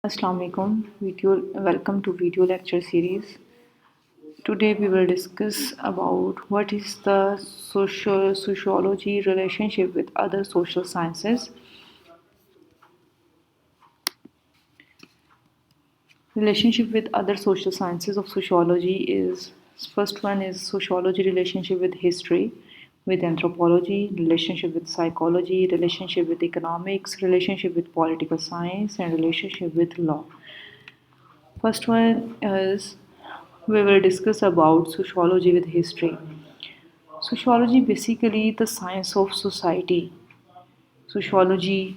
Assalamu alaikum. Welcome to video lecture series. Today we will discuss about what is the sociology relationship with other social sciences. Relationship with other social sciences of sociology is first one is sociology relationship with history, with anthropology, relationship with psychology, relationship with economics, relationship with political science, and relationship with law. First one is we will discuss about sociology with history. Sociology basically the science of society. Sociology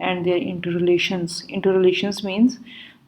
and their interrelations. Interrelations means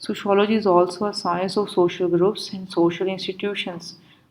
Sociology is also a science of social groups and social institutions.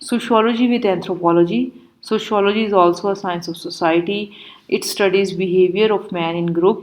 Sociology with anthropology. Sociology is also a science of society. It studies behavior of man in group.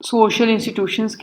social institutions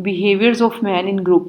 behaviors of man in group.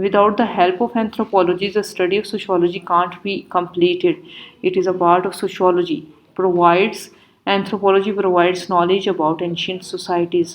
Without the help of anthropology, the study of sociology can't be completed. It is a part of sociology. Anthropology provides knowledge about ancient societies.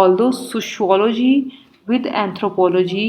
Although sociology with anthropology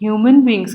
human beings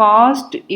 past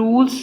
tools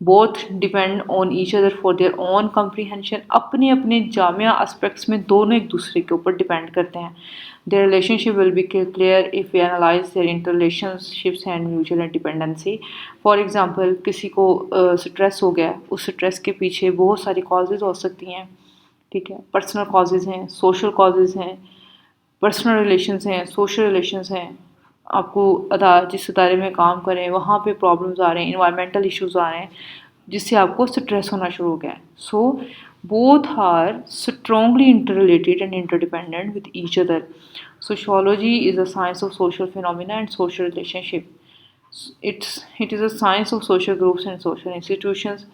both depend on each other for their own comprehension. اپنے اپنے جامعہ aspects میں دونوں ایک دوسرے کے اوپر depend کرتے ہیں. Their relationship will be clear if we analyze their interrelationships and mutual dependency. For example, کسی کو سٹریس ہو گیا, اس سٹریس کے پیچھے بہت ساری کازز ہو سکتی ہیں, ٹھیک ہے, پرسنل کازز ہیں, سوشل کازز ہیں, پرسنل ریلیشنز ہیں, سوشل ریلیشنز ہیں. آپ کو جس ادارے میں کام کریں وہاں پہ پرابلمز آ رہے ہیں, انوائرمنٹل ایشوز آ رہے ہیں جس سے آپ کو سٹریس ہونا شروع ہو گیا ہے. سو both are strongly interrelated and interdependent with each other. Sociology is a science of social phenomena and social relationship. It is a science of social groups and social institutions.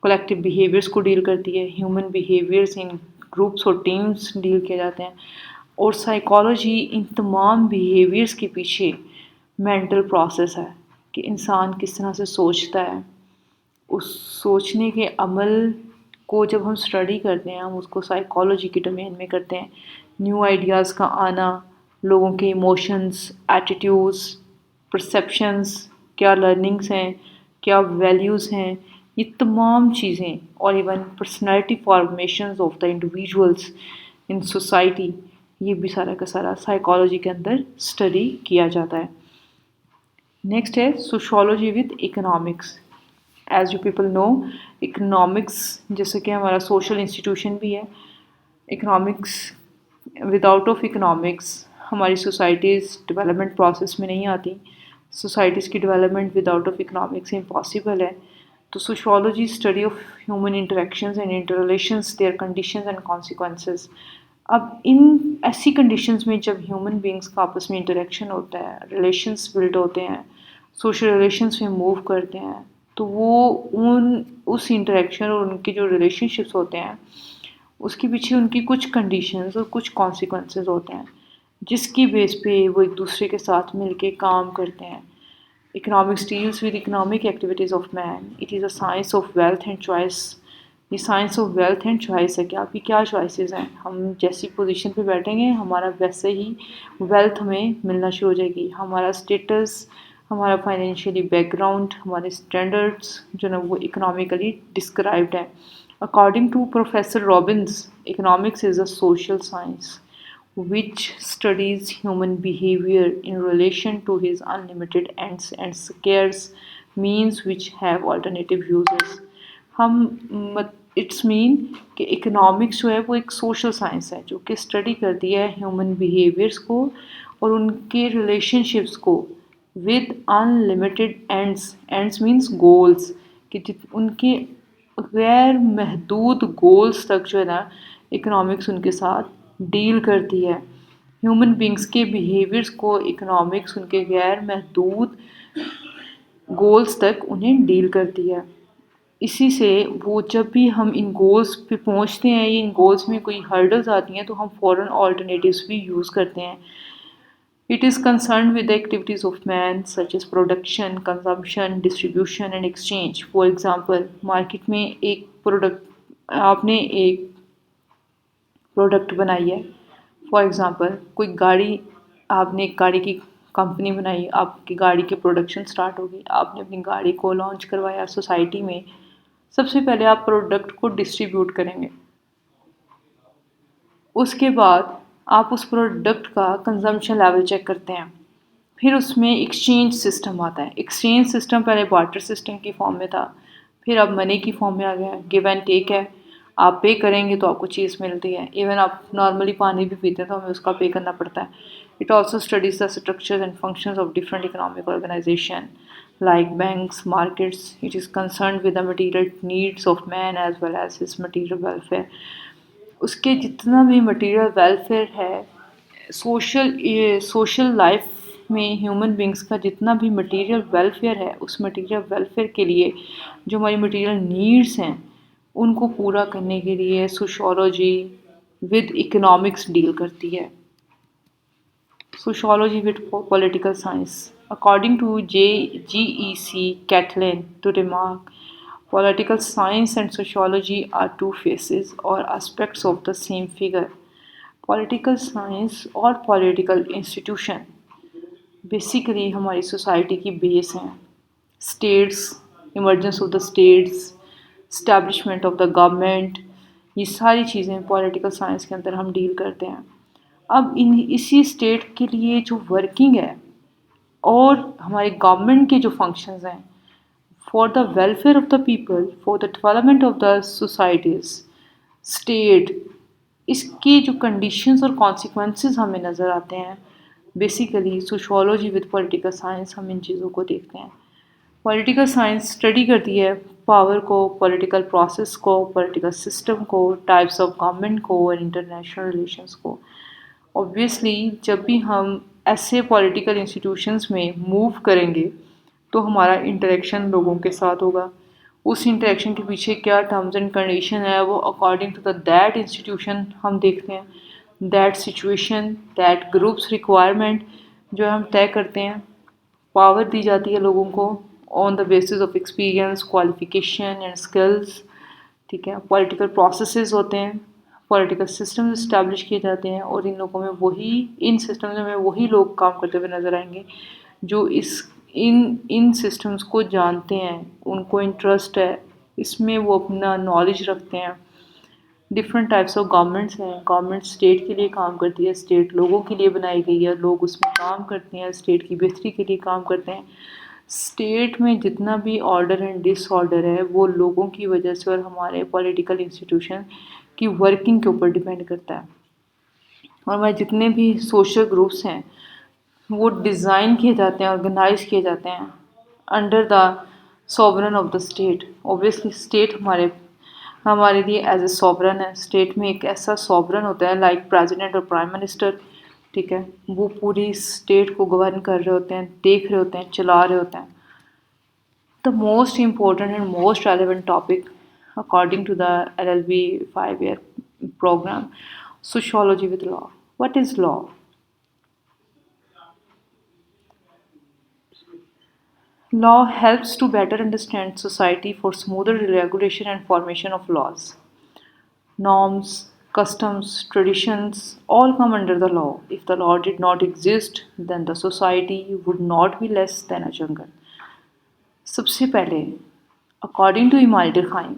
Collective behaviors کو deal کرتی ہے, human behaviors in groups اور teams deal کیے جاتے ہیں. اور psychology in تمام behaviours کے پیچھے مینٹل پروسیس ہے کہ انسان کس طرح سے سوچتا ہے. اس سوچنے کے عمل کو جب ہم اسٹڈی کرتے ہیں ہم اس کو سائیکالوجی کی ڈومین میں کرتے ہیں. نیو آئیڈیاز کا آنا, لوگوں کے ایموشنز, ایٹیٹیوڈز, پرسیپشنز, کیا لرننگس ہیں, کیا ویلیوز ہیں, یہ تمام چیزیں, اور even personality formations of the individuals in society, یہ بھی سارا کا سارا سائیکالوجی کے اندر اسٹڈی کیا جاتا ہے. نیکسٹ ہے sociology with economics. As you people know, economics جیسے کہ ہمارا سوشل انسٹیٹیوشن بھی ہے. Economics without of economics ہماری سوسائٹیز ڈیولپمنٹ پروسیس میں نہیں آتی. سوسائٹیز کی development without of economics impossible ہے. تو sociology study of human interactions and interrelations, their conditions and consequences. اب ان ایسی کنڈیشنز میں جب ہیومن بینگس کا آپس میں انٹریکشن ہوتا ہے, ریلیشنز بلڈ ہوتے ہیں, سوشل ریلیشنز میں موو کرتے ہیں, تو وہ اس انٹریکشن اور ان کے جو ریلیشن شپس ہوتے ہیں اس کے پیچھے ان کی کچھ کنڈیشنز اور کچھ کانسیکوینسز ہوتے ہیں جس کی بیس پہ وہ ایک دوسرے کے ساتھ مل کے کام کرتے ہیں. Economics deals with economic activities of man. It is a science of wealth and choice. یہ science of wealth and choice ہے کہ آپ کی کیا چوائسیز ہیں. ہم جیسی پوزیشن پہ بیٹھیں گے ہمارا ویسے ہی ویلتھ ہمیں ملنا شروع ہو جائے گی. ہمارا اسٹیٹس, ہمارا فائنینشیلی بیک گراؤنڈ, ہمارے اسٹینڈرڈس جو نا وہ اکنامیکلی ڈسکرائبڈ ہیں. According to Professor Robbins, economics is a social science which studies human behavior in relation to his unlimited ends and scarce means which have alternative uses. It's mean کہ economics جو ہے وہ ایک social science ہے جو کہ study کرتی ہے ہیومن بیہیویئرس کو اور ان کے ریلیشن شپس کو with in limited ends. Ends means goals, کہ ان کے غیر محدود گولس تک جو ہے نا اکنامکس ان کے ساتھ ڈیل کرتی ہے. ہیومن بینگس کے بیہیویئرس کو اکنامکس ان کے غیر محدود گولس تک انہیں ڈیل کرتی ہے. اسی سے وہ جب بھی ہم ان گولس پہ پہنچتے ہیں یا ان گولس میں کوئی ہرڈلز آتی ہیں تو ہم فوراً آلٹرنیٹیوز بھی یوز کرتے ہیں. It is concerned with the activities of man such as production, consumption, distribution and exchange. For example, market میں ایک پروڈکٹ آپ نے ایک پروڈکٹ بنائی ہے. فار ایگزامپل کوئی گاڑی, آپ نے ایک گاڑی کی کمپنی بنائی, آپ کی گاڑی کی پروڈکشن سٹارٹ ہوگی, آپ نے اپنی گاڑی کو لانچ کروایا سوسائٹی میں. سب سے پہلے آپ پروڈکٹ کو ڈسٹریبیوٹ کریں گے, اس کے بعد آپ اس پروڈکٹ کا کنزمپشن لیول چیک کرتے ہیں. پھر اس میں ایکسچینج سسٹم آتا ہے. ایکسچینج سسٹم پہلے بارٹر سسٹم کی فارم میں تھا, پھر اب منی کی فارم میں آ گیا. گیو اینڈ ٹیک ہے, آپ پے کریں گے تو آپ کو چیز ملتی ہے. ایون آپ نارملی پانی بھی پیتے ہیں تو ہمیں اس کا پے کرنا پڑتا ہے. It also studies the structures and functions of different economic organizations like banks, markets. It is concerned with the material needs of man as well as his material welfare. اس کے جتنا بھی مٹیریل ویلفیئر ہے, social life میں human beings کا جتنا بھی material welfare ہے, اس material welfare کے لیے جو ہماری مٹیریل نیڈس ہیں ان کو پورا کرنے کے لیے سوشولوجی ود اکنامکس ڈیل کرتی ہے. Sociology with political science. According to G.E.C. Catlin to remark, political science and sociology are two faces or aspects of the same figure. Political science اور political institution basically ہماری society کی بیس ہیں. Status emergence of the status, establishment of the government, یہ ساری چیزیں political science کے اندر ہم ڈیل کرتے ہیں. اب اسی اسٹیٹ کے لیے جو ورکنگ ہے اور ہمارے گورنمنٹ کے جو فنکشنز ہیں for the welfare of the people, for the development of the societies, state, اس کی جو کنڈیشنز اور کانسیکوینسز ہمیں نظر آتے ہیں. Basically sociology with political science ہم ان چیزوں کو دیکھتے ہیں. پولیٹیکل سائنس اسٹڈی کرتی ہے پاور کو، پولیٹیکل پروسیس کو، پولیٹیکل سسٹم کو، ٹائپس آف گورنمنٹ کو اور انٹرنیشنل ریلیشنس کو. اوبویسلی جب بھی ہم ایسے پولیٹیکل انسٹیٹیوشنس میں موو کریں گے تو ہمارا انٹریکشن لوگوں کے ساتھ ہوگا. اس انٹریکشن کے پیچھے کیا ٹرمز اینڈ کنڈیشن ہے وہ according to the that institution ہم دیکھتے ہیں. That situation, that groups requirement جو ہم طے کرتے ہیں. پاور دی جاتی ہے لوگوں کو on the basis of experience, qualification and skills. ٹھیک ہے، پولیٹیکل پروسیسز ہوتے ہیں، پولیٹیکل سسٹمز اسٹیبلش کیے جاتے ہیں اور ان لوگوں میں ان سسٹمز میں وہی لوگ کام کرتے ہوئے نظر آئیں گے جو ان سسٹمز کو جانتے ہیں، ان کو انٹرسٹ ہے اس میں، وہ اپنا نالج رکھتے ہیں. ڈفرینٹ ٹائپس آف گورنمنٹس ہیں. گورنمنٹ اسٹیٹ کے لیے کام کرتی ہے، اسٹیٹ لوگوں کے لیے بنائی گئی ہے، لوگ اس میں کام کرتے ہیں، اسٹیٹ کی بہتری کے لیے کام کرتے ہیں. اسٹیٹ میں جتنا بھی آرڈر اینڈ ڈس آرڈر ہے وہ لوگوں کی وجہ سے اور ہمارے پولیٹیکل انسٹیٹیوشن کی ورکنگ کے اوپر ڈپینڈ کرتا ہے. اور ہمارے جتنے بھی سوشل گروپس ہیں وہ ڈیزائن کیے جاتے ہیں، آرگنائز کیے جاتے ہیں under the sovereign of the state. Obviously state ہمارے لیے ایز اے سوورن ہے. اسٹیٹ میں ایک ایسا سوورن ہوتا ہے لائک پریزیڈنٹ اور پرائم منسٹر. ٹھیک ہے، وہ پوری اسٹیٹ کو گورن کر رہے ہوتے ہیں، دیکھ رہے ہوتے ہیں، چلا رہے ہوتے ہیں. The most important and most relevant topic according to the LLB 5-year program, sociology with law. What is law? Law helps to better understand society for smoother regulation and formation of laws. Norms, customs, traditions all come under the law. If the law did not exist, then the society would not be less than a jungle. سب سے پہلے according to Emile Durkheim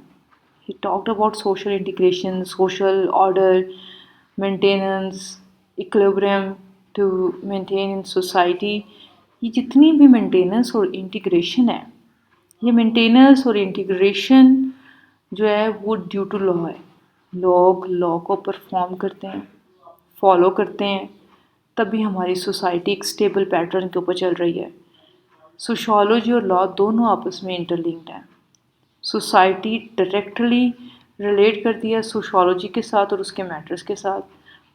he talked about social integration, social order, maintenance, equilibrium to maintain in society. یہ جتنی بھی maintenance اور integration ہے، یہ maintenance اور انٹیگریشن جو ہے وہ ڈیو ٹو لا ہے. لوگ لا کو پرفارم کرتے ہیں، فالو کرتے ہیں، تبھی ہماری سوسائٹی ایک اسٹیبل پیٹرن کے اوپر چل رہی ہے. سوشالوجی اور لا دونوں آپس میں انٹرلنکڈ ہیں. سوسائٹی ڈائریکٹلی ریلیٹ کرتی ہے سوشالوجی کے ساتھ اور اس کے میٹرز کے ساتھ،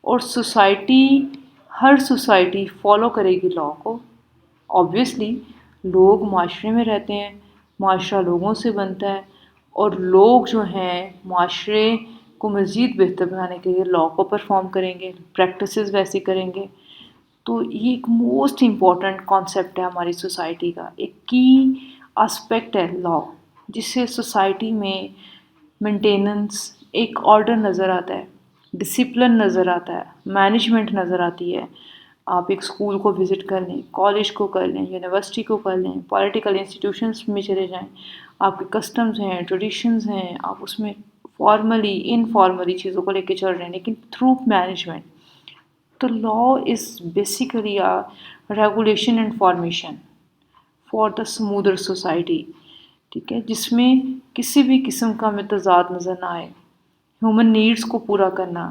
اور ہر سوسائٹی فالو کرے گی لا کو. آبویسلی لوگ معاشرے میں رہتے ہیں، معاشرہ لوگوں سے بنتا ہے، اور لوگ جو ہیں معاشرے کو مزید بہتر بنانے کے لیے لا کو پرفارم کریں گے، پریکٹسز ویسے کریں گے. تو یہ ایک موسٹ امپورٹنٹ کانسیپٹ ہے ہماری سوسائٹی کا، ایک کی اسپیکٹ ہے لا، جس سے سوسائٹی میں مینٹیننس، ایک آرڈر نظر آتا ہے، ڈسپلن نظر آتا ہے، مینجمنٹ نظر آتی ہے. آپ ایک اسکول کو وزٹ کر لیں، کالج کو کر لیں، یونیورسٹی کو کر لیں، پولیٹیکل انسٹیٹیوشنس میں چلے جائیں، آپ کے کسٹمز ہیں، ٹریڈیشنز ہیں، آپ اس میں فارملی انفارملی چیزوں کو لے کے چل رہے ہیں لیکن تھرو مینجمنٹ. تو law is basically regulation and formation for the smoother society. ٹھیک ہے، جس میں کسی بھی قسم کا امتزاج نظر نہ آئے. ہیومن نیڈس کو پورا کرنا،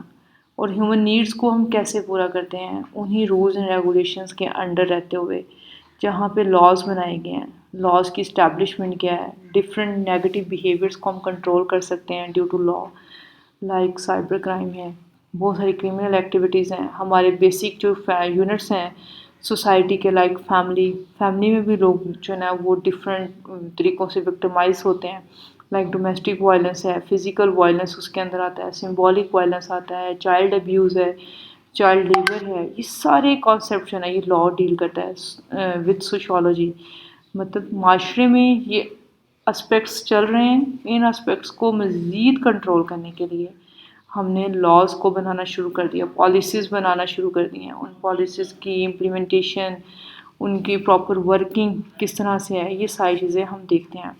اور ہیومن نیڈس کو ہم کیسے پورا کرتے ہیں؟ انہی رولز اینڈ ریگولیشنس کے انڈر رہتے ہوئے جہاں پہ لاز بنائے گئے ہیں. لاز کی اسٹیبلشمنٹ کیا ہے؟ ڈفرینٹ نیگیٹو بیہیویئرس کو ہم کنٹرول کر سکتے ہیں due to law, like cyber crime ہے، بہت ساری کرمنل ایکٹیویٹیز ہیں. ہمارے بیسک جو یونٹس ہیں سوسائٹی کے، لائک فیملی میں بھی لوگ جو ہے نا وہ ڈفرینٹ طریقوں سے وکٹمائز ہوتے ہیں. لائک ڈومیسٹک وائلنس ہے، فزیکل وائلنس اس کے اندر آتا ہے، سمبولک وائلنس آتا ہے، چائلڈ ابیوز ہے، چائلڈ لیبر ہے. یہ سارے کانسیپٹ جو ہے نا یہ لا ڈیل کرتا ہے وتھ سوشالوجی. مطلب معاشرے میں یہ اسپیکٹس چل رہے ہیں، ان اسپیکٹس کو مزید کنٹرول کرنے کے لیے ہم نے لاز کو بنانا شروع کر دیا، پالیسیز بنانا شروع کر دی ہیں. ان پالیسیز کی امپلیمنٹیشن، ان کی پراپر ورکنگ کس طرح سے ہے، یہ ساری چیزیں ہم دیکھتے ہیں.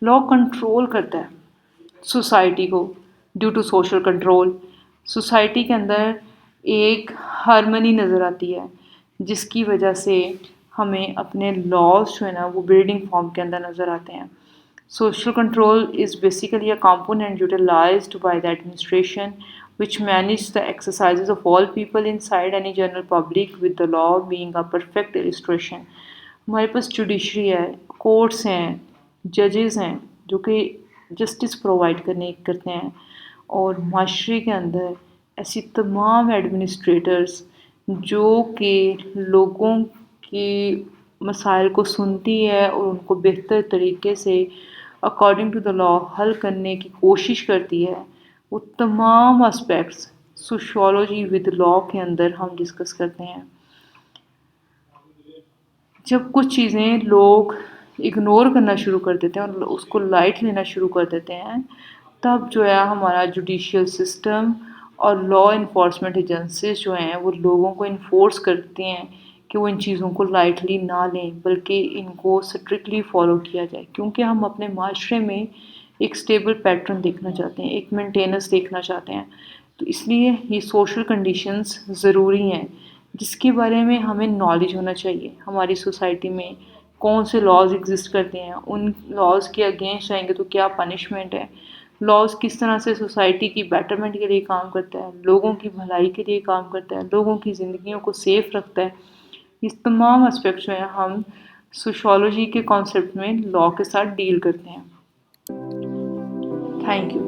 لا کنٹرول کرتا ہے سوسائٹی کو due to social control. Society کے اندر ایک ہارمنی نظر آتی ہے جس کی وجہ سے ہمیں اپنے لاز جو ہے نا وہ بلڈنگ فارم کے اندر نظر آتے ہیں. Social control is basically a component utilized by the administration which manages the exercises of all people inside any general public with the law being a perfect illustration. ہمارے پاس judiciary ہے، courts ہیں، ججز ہیں جو کہ جسٹس پرووائڈ کرتے ہیں، اور معاشرے کے اندر ایسی تمام ایڈمنسٹریٹرز جو کہ لوگوں کی مسائل کو سنتی ہے اور ان کو بہتر طریقے سے اکارڈنگ ٹو دا لا حل کرنے کی کوشش کرتی ہے. وہ تمام اسپیکٹس سوشیولوجی ود لا کے اندر ہم ڈسکس کرتے ہیں. جب کچھ چیزیں لوگ اگنور کرنا شروع کر دیتے ہیں اور اس کو لائٹ لینا شروع کر دیتے ہیں، تب جو ہے ہمارا جوڈیشیل سسٹم اور لا انفورسمنٹ ایجنسیز جو ہیں وہ لوگوں کو انفورس کرتے ہیں کہ وہ ان چیزوں کو لائٹلی نہ لیں بلکہ ان کو اسٹرکٹلی فالو کیا جائے، کیونکہ ہم اپنے معاشرے میں ایک اسٹیبل پیٹرن دیکھنا چاہتے ہیں، ایک مینٹیننس دیکھنا چاہتے ہیں. تو اس لیے یہ سوشل کنڈیشنز ضروری ہیں جس کے بارے میں ہمیں نالج ہونا چاہیے. ہماری سوسائٹی میں کون سے لاز ایگزسٹ کرتے ہیں، ان لاز کے اگینسٹ جائیں گے تو کیا پنشمنٹ ہے، لاز کس طرح سے سوسائٹی کی بیٹرمنٹ کے لیے کام کرتا ہے، لوگوں کی بھلائی کے لیے کام کرتا ہے، لوگوں کی زندگیوں کو سیف رکھتا ہے. یہ تمام اسپیکٹ جو ہیں ہم سوشیولوجی کے کانسیپٹ میں لا کے ساتھ ڈیل کرتے ہیں. Thank you.